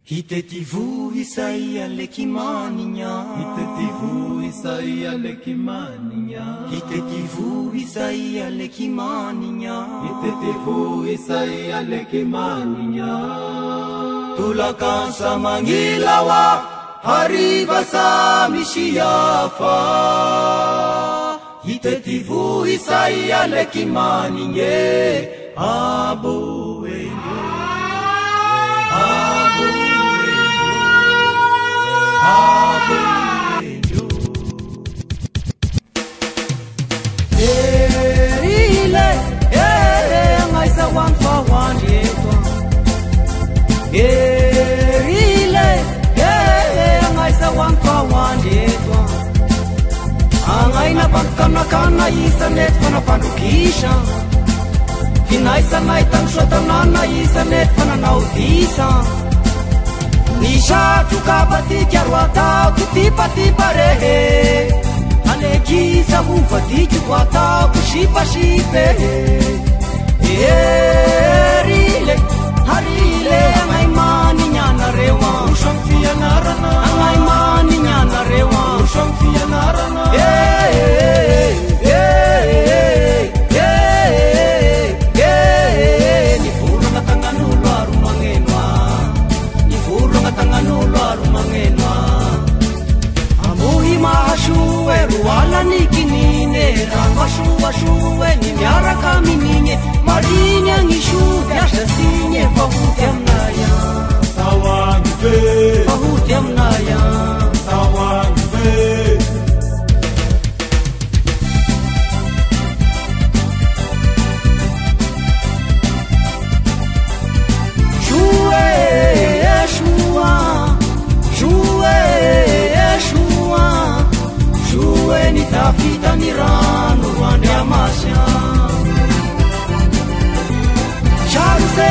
Hitetivu Isaia lekimaninya, Hitetivu Isaia lekimaninya, Hitetivu Isaia lekimaninya, Hitetivu Isaia lekimaninya. Tulakan sa mangilawa, hariva sa mishiafa. Hitetivu Isaia lekimaninya, abo. Angaina pagkanakana isanet fanapandokisa, kinaisanay tansotanana isanet fananaodisa. Nishatroka patikyaro atao kitipa rehe, alekisa uvadikiko ataoko sipasipe. Erile harile angay maninyanarewa, Usang fianarana, angay maninyanarewa, Usang fianarana. Ni furo nga tanganulo arumangenwa, ni furo nga tanganulo arumangenwa. Amuhi mahashuwe ruwala ni kinine, ramashuwe ni miara kami ninye, marinya ngishu yasha sinye pahuti amnaya, Tawanyuve, pahuti amnaya. Tawanyuve. Shue nitafita ni rano rwande amasha. Sharusa,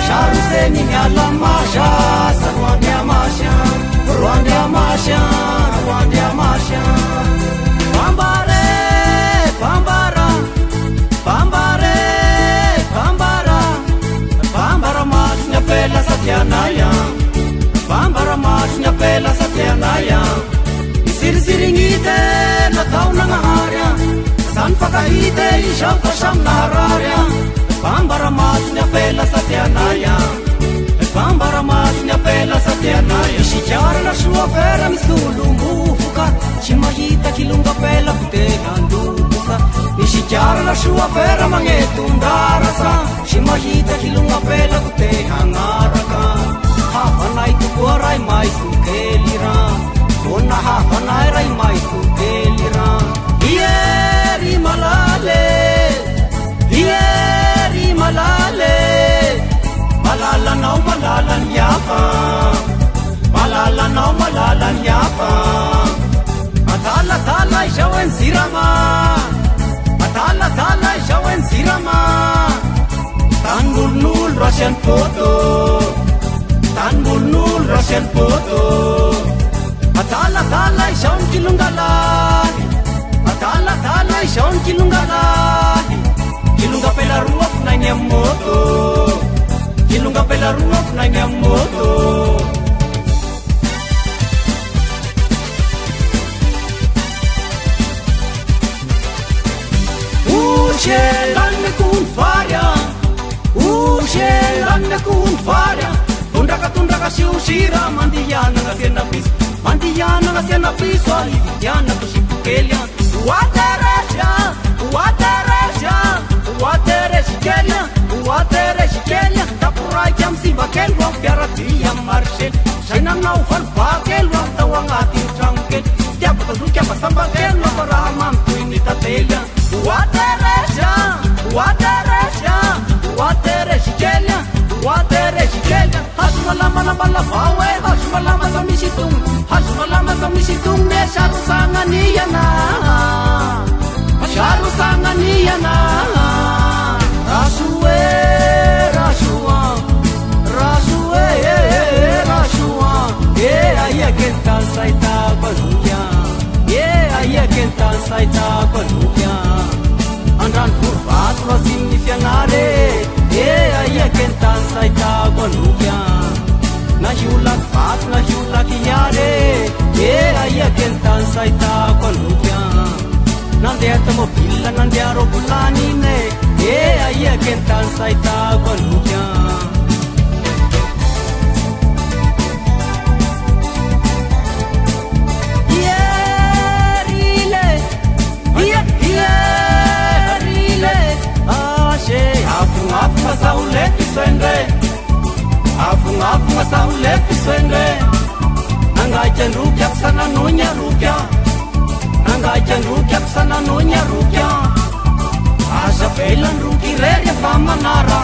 Sharuse ni nyala masha, rwande amasha, rwande amasha, rwande amasha. Pambare, pambara, pambare, pambara, pambara masnya pela satyanaya, pambara masnya pela satyanaya. Isirisiringite na tao nangaharya, san pakahite ishaw kasam nahararya. Pambara masnya pela satyanaya, pambara masnya pela satyanaya. Ishijara na shua fera misulumufuka, shimahita kilunga pela kutehandukusa. Ishijara na shua fera mangetundarasa, shimahita kilunga pela kutehangaraka. Hafanay tukuaray may sukelira, ona hafanay ray may sukelira. Ieri malale, ieri malale, malala nao malala nyafa, malala nao malala nyafa. Atala tala ishawen sirama, atala tala ishawen sirama. Tanbulnul Russian photo, tanbulnul Russian photo. Atala tala ishawen kilungalan, atala tala ishawen kilungalan. Kilunga pela ruaf na nyamoto, kilunga pela ruaf na nyamoto. Ushelane kun faria, ushelane kun faria. Tundraka shiushira mandiyana ngasena piso, mandiyana ngasena piso. Aliviana kushipukelia, wateresha, wateresha, wateresha, wateresha. Tapurai jam simba kelwa piaratia marshel, shaina na ufal pakelwa tawangati changkel. Tiapa samba kelwa paramam tuinita telia. Wateresha, wateresha, wateresha, wateresha. Hashmalama na balafawe, hashmalama sa mishitung, hashmalama sa mishitung. Ne sharu sanganiyana, sharu sanganiyana. Rashue, rashua, rashue, rashua. Yeah, I get that saita baluya. Yeah, I get that saita baluya. Andran furfat, rasim hiolaky vaky na hiolaky hiary aia kentany saitako anoka nandeha tomobila nandeha robolany ine aia kentany saitako anoka Afungafung asau lepi swenge Anggajan rukyak sana nunya rukya Anggajan rukyak sana nunya rukya Asa velan ruki rere pamanara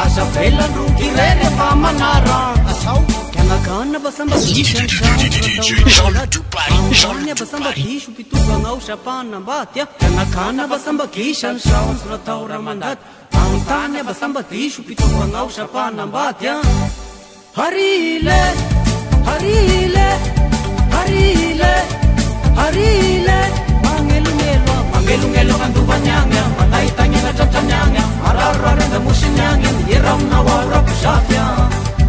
Asa velan ruki rere pamanara Asau Kana basamba kishan Kana basamba kishu pituga ngau shapana batya Kana basamba kishan shaun surataura mandat Tanya basamba tishu pituga ngau shapana batya Harile, harile, harile, harile Mangelungelo, mangelungelo kandu banyanga Matay tanya na chachanyanga Mararara na musinyanga Yeraw na wara pushafya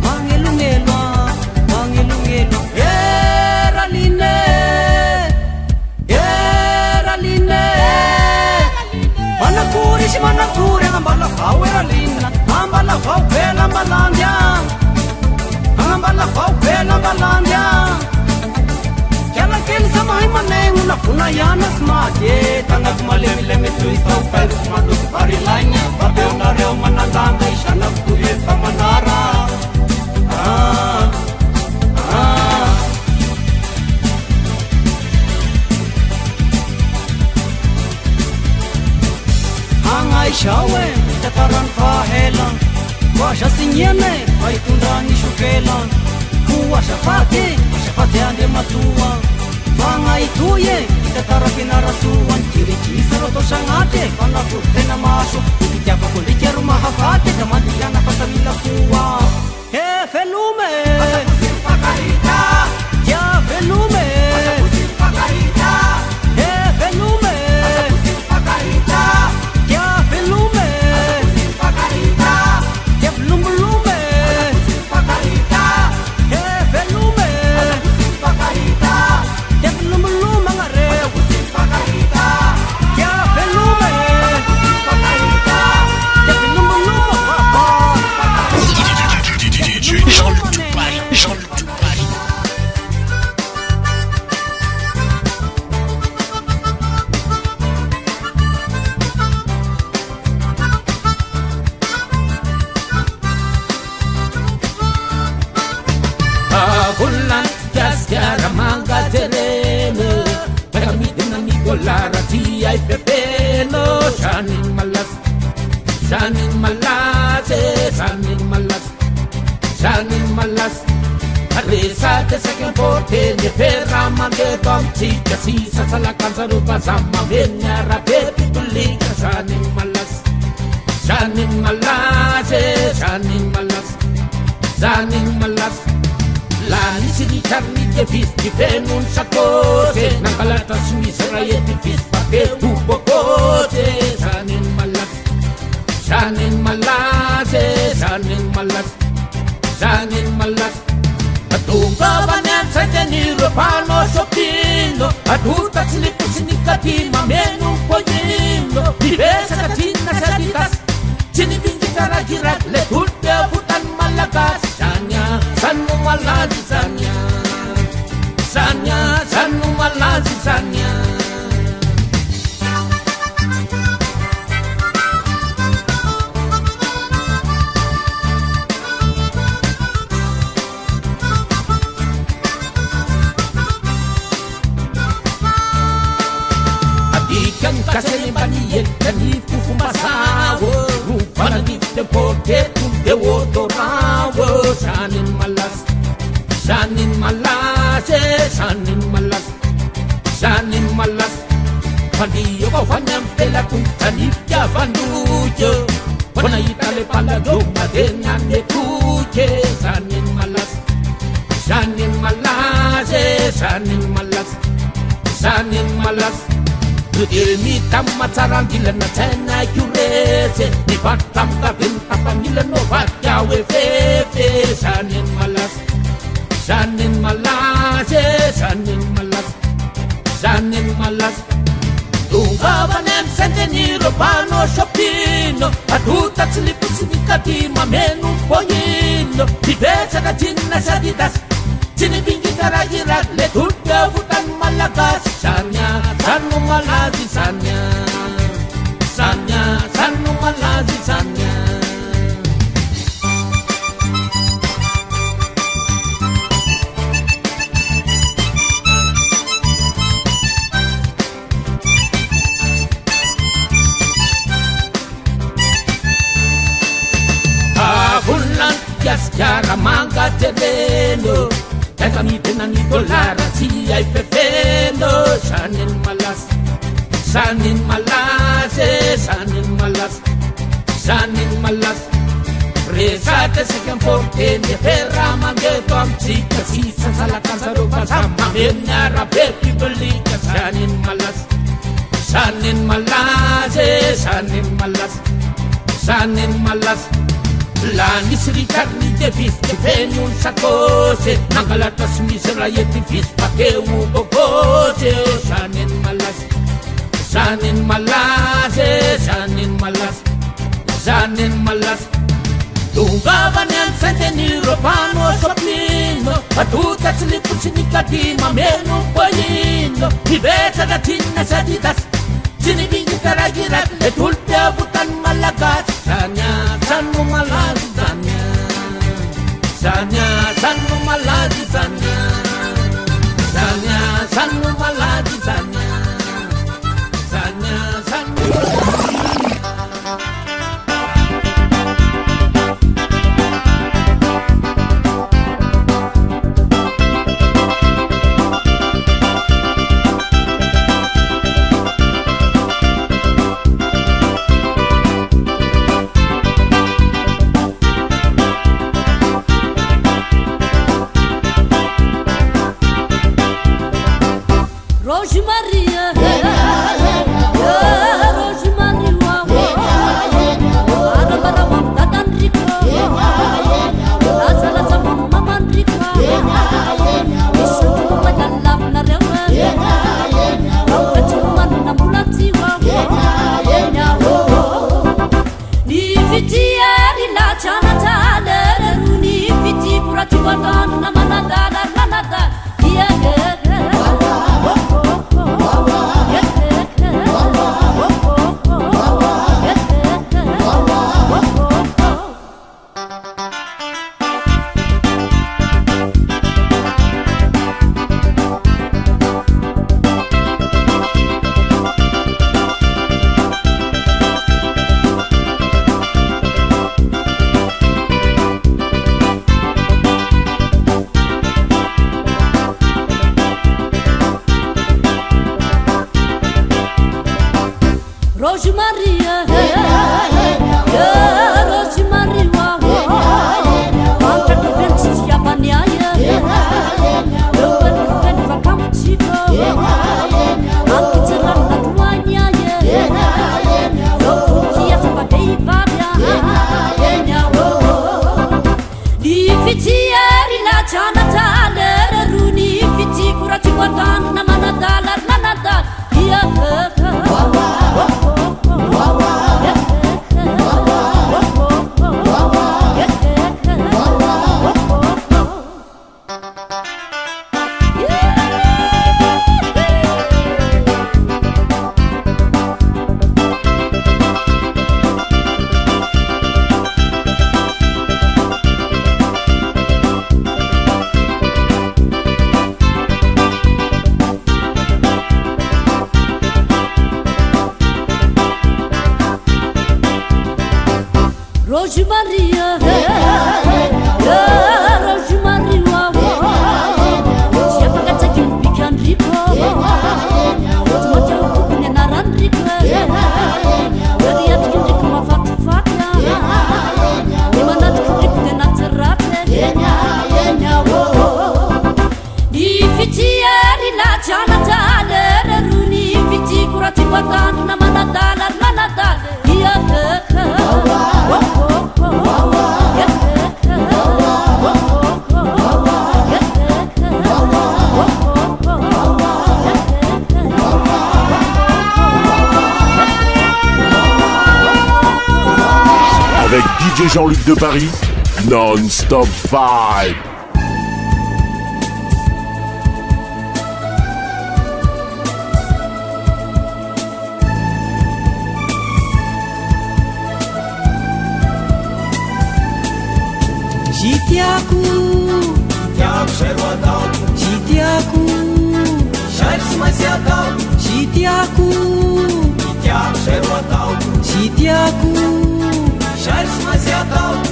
Mangelungelo, mangelungelo Eraline, eraline Manakuri si manakuri Ambala kau eralina Ambala kau pela malandya Ambala kau pela malandya Kala kel samay maneng Una puna yana smate Tangak malemi-lemi tuisaw Pero kumadok parilanya Babeo na reo manandanga Isyanak tuye pamanara Hangay shawe Tataran fahelan Washa sinyene Paitundrani shukelan Kuwasha fati ande matua Fangay tuye Tatara pinarasuan Chirichisa roto shangate Panapurte na maso Ikityafa kulikia rumahafate Kamadiyana pasamila kuwa He felume Patapusin pakarita Ya felume Patapusin pakarita He felume Patapusin pakarita Ya felume Patapusin pakarita Ya flumulume Patapusin pakarita He felume Patapusin pakarita Ya flumulume ngare Patapusin pakarita Ya felume Patapusin pakarita Ya flumulume papa Jean-Luc Toupari, Jean-Luc Toupari. Bulan jaskara manga tereno Pegamit na ni dolara ti ay pepeno Shining malas Shining malas Shining malas Shining malas Arisa te second porte Ni perra mange dom chica Sisa salakan sa rupa Sama benya rape pitulika Shining malas Shining malas Shining malas Shining malas Lani sini carni de fis Di fenun sa cose Nang kalata sumisera di fis Pape tubo cose Shining malas Shining malas Shining malas Shining malas Patunga banyan sa janiro Pano shoppingo Aduta silipo sinikatima Menung poñindo Bibesa katina sa ditas Sinibingi karagirat Letulte putan malakas Sanya Sanu malazi sanya Sanya Sanu malazi sanya Adikan kaseni baniyet Kani fufu masawo Rupana dite pote Tunde wodorawo Shining malas Shining malas Shining malas Shining malas Pandiyo ko fanyam pela kung tanip ya vanduyo Wana itale pala doma dengan de kuche Shining malas Shining malas Shining malas Shining malas Ilmi tamat sarang gila na tena yurese Ni batam ka binta pangila no vat yawe fefe Shining malas sendeniro pano shopino aduta tsiliputsinikati mamenu poyino dibetsaka tinna sadidas tinibingitaragirat le tulta vutan malagas sanya sanu malazi sanya sanya sanu malazi sanya Chiara manca terreno Eka mi pena ni dolara si ai pefendo Sanin malas Sanin malas Sanin malas Sanin malas Resate se che porte ne ferra mangeto am chica si sa la casa roba sama Menya rapepi belika Sanin malas Sanin malas Sanin malas Sanin malas Lani sricarni de vis de penun sacose Nangalatas misera yeti vis pakeu bokose Sanin malas Sanin malas Sanin malas Sanin malas Tungaban yan sendeniro pano soplino Aduta slipusinikati mamenu poyino Ibesa da tinna sadidas Sinibingitaragirat et ulpe abutan malagas Sanya sanu malazi sanya Sanya sanu malazi sanya Sanya sanu malazi sanya Sanya sanu Roji Maria, Roji Maria, siapa kata kimpikan ripo, macam punya naran ripo, dari hati kita cuma fakta, di mana kita kita cerat, di fitiari la cana cana, runi fiti kurati batan nama nadalar manadal, dia DJ Jean-Luc de Paris, non-stop vibe. Jitiako, Tiago cheiro adalto, jitiako, cheiro se mais é adalto, jitiako, Tiago cheiro adalto, jitiako, cheiro se mais é adalto.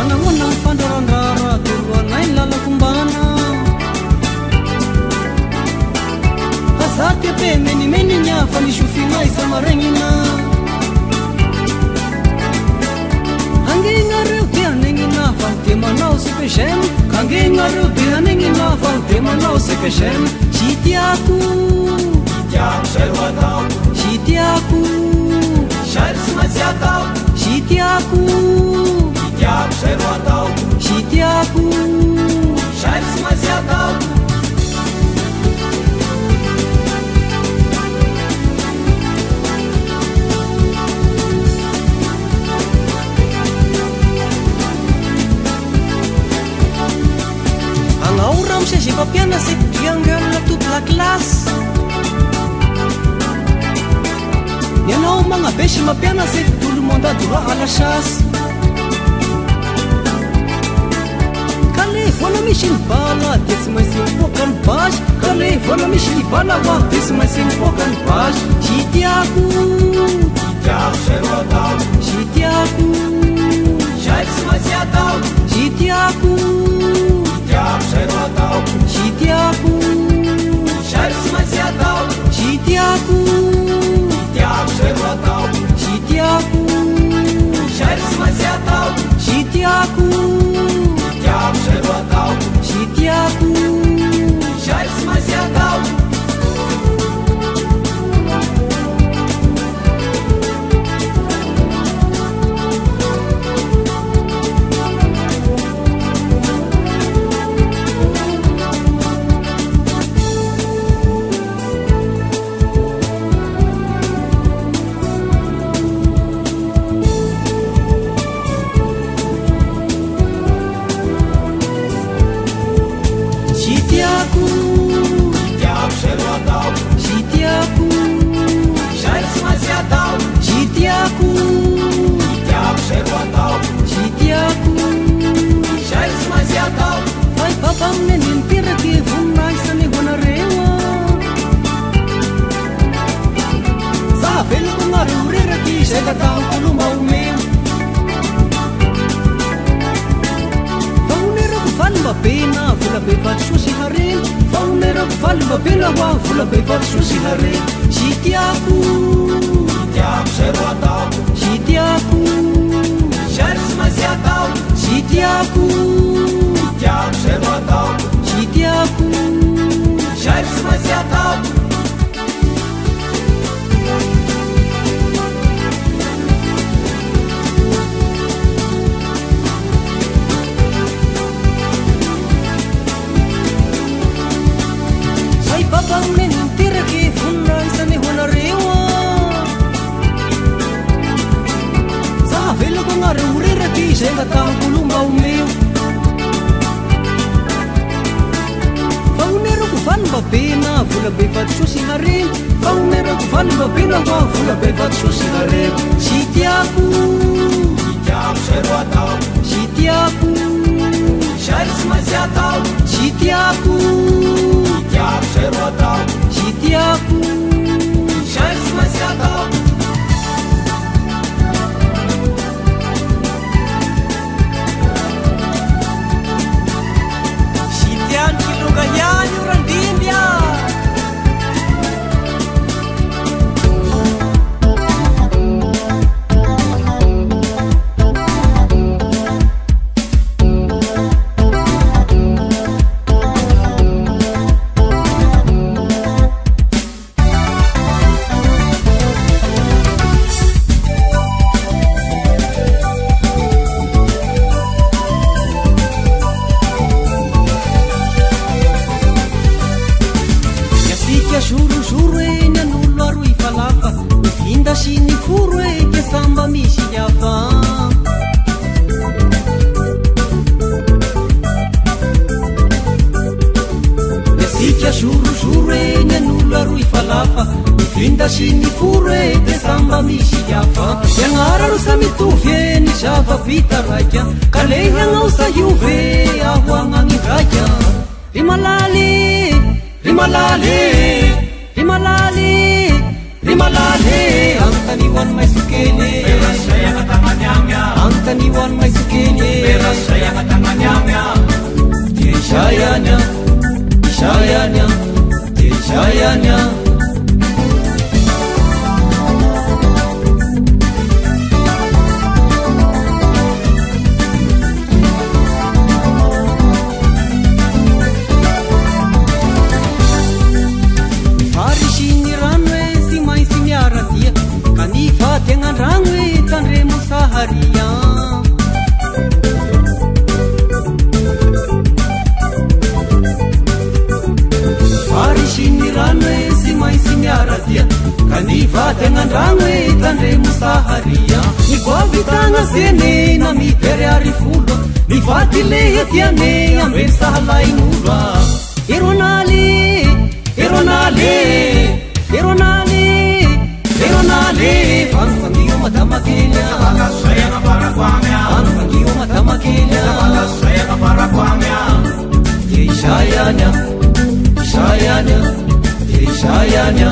Anangonang fandarandara turwanay lalakumbana. Azarte pe meni nya fanishufina isamarengina. Angenga ruti anengina fantema nao sepeshem. Angenga ruti anengina fantema nao sepeshem. Jitiaku, Tiago cheiro adalto, jitiaku, cheiro se mais é adalto, jitiaku, Tiago cheiro adalto, jitiaku. cheiro se mais é adalto. Angauram se copiana se triangula toute la classe. Yanao mga beshi mapiana se tout le monde a droit à la chasse. Kale mishin bala desse mais um pouco baixo. Kale mishin bala wa desse mais um pouco baixo. Jitiaku, Tiago cheiro adalto, jitiaku, cheiro se mais é adalto, jitiaku, Tiago cheiro adalto, jitiaku, cheiro se mais é adalto, jitiaku, Tiago cheiro adalto, jitiaku, cheiro se mais é adalto, jitiaku, Tiago cheiro adalto, jitiaku. cheiro se mais é adalto. Jitiaku, Tiago cheiro adalto, jitiaku, cheiro se mais é adalto, jitiaku, Tiago cheiro adalto, jitiaku. cheiro se mais é adalto. Vai papam nenin pira que vunai sa ni honarewa. Sa velo com a rurera que chega tal pelo mau meu. Faunera ku falma pena fula be fat susi harin. Faunera ku falma pena wa fula be fat susi harin. Jitiaku, Tiago cheiro adalto, jitiaku, cheiro se mais é adalto, jitiaku, Tiago cheiro adalto, jitiaku. cheiro se mais é adalto. Sai papang mentira que funai sa ni honarewa. Sa velo com a rurera que chega tal pelo mau meu. Faunero ku falma pena fula be fat susi harin. Faunero ku falma pena wa fula be fat susi harin. Jitiaku, Tiago cheiro adalto, jitiaku, cheiro se mais é adalto, jitiaku, Tiago cheiro adalto, jitiaku. cheiro se mais é adalto. Jitian kilo ganyan orang India. vita raika kalehanao sahiove ahoagnany raika rimalale rimalale rimalale rimalale antaniwan maisukele berasayang tangannya antaniwan maisukele berasayang tangannya Shayanya Shayanya Farishini ranwe si mai si miaratia kanifa dengan ranwe tanre musaharia Ranwe si mai si miaratia kanifa dengan ranwe tanre musaharia ni kwa vitanga sene na mitere arifulo ni fatile yetiane amber sahalai nura ironali ironali ironali ironali fanfangiyo matamakinya saya na para kwamya fanfangiyo matamakinya saya na para kwamya yeshayanya Shayanya Shayanya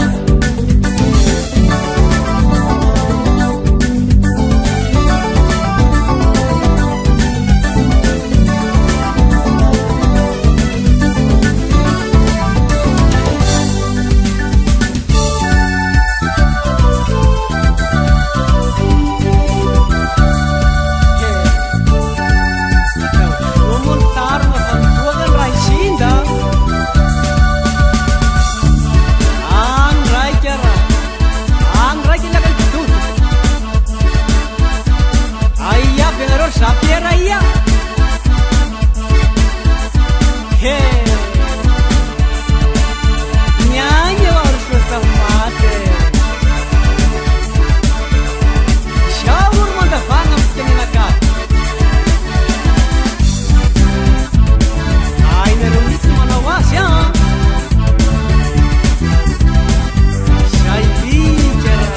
Sapiera iya nyanyi harus bersama Syawur mantap banget sekeninakan Aina rumis mana wasya Syai bicara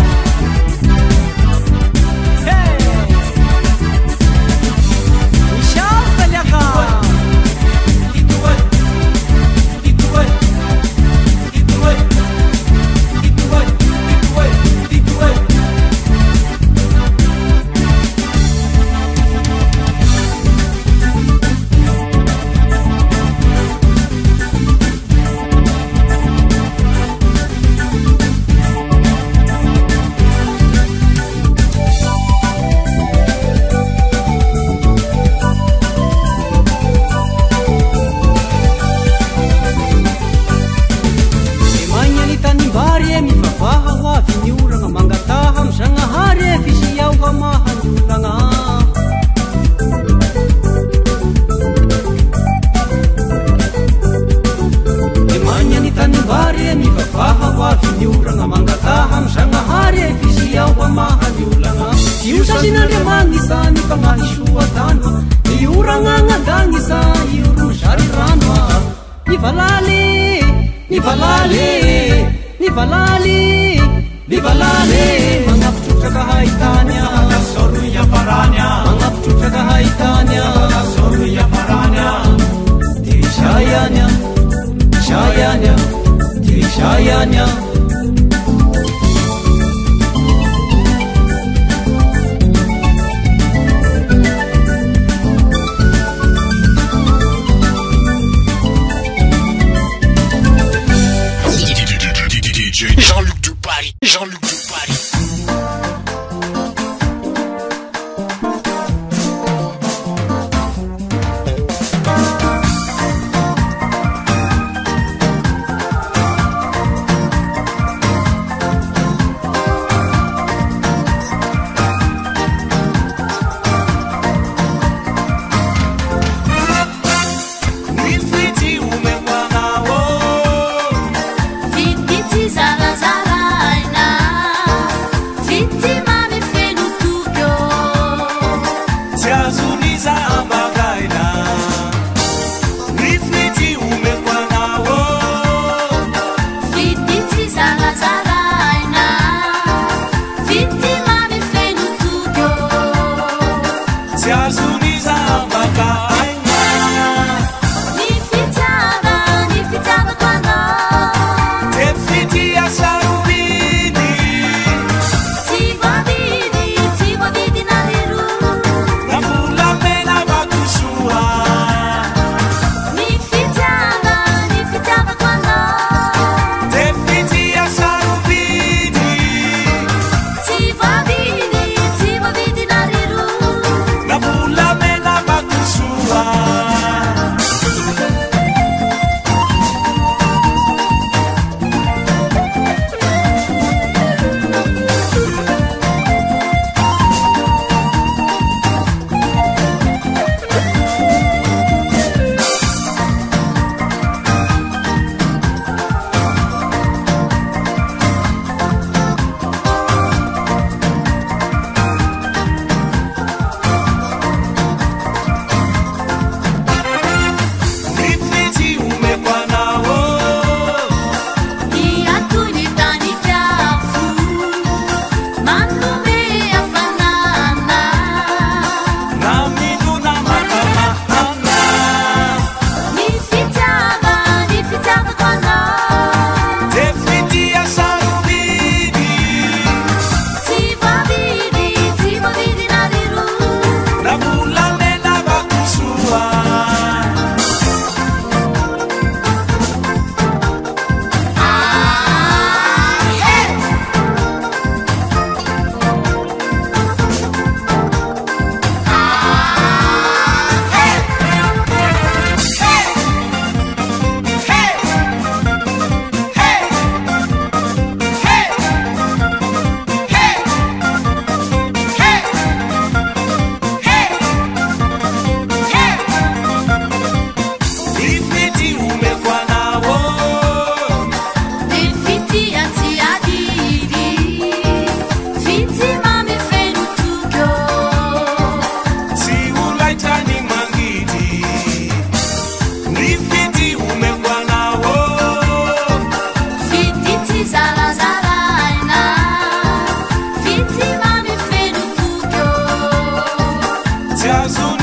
Shayanya Jean-Luc Duparis, Jean-Luc Duparis. Azul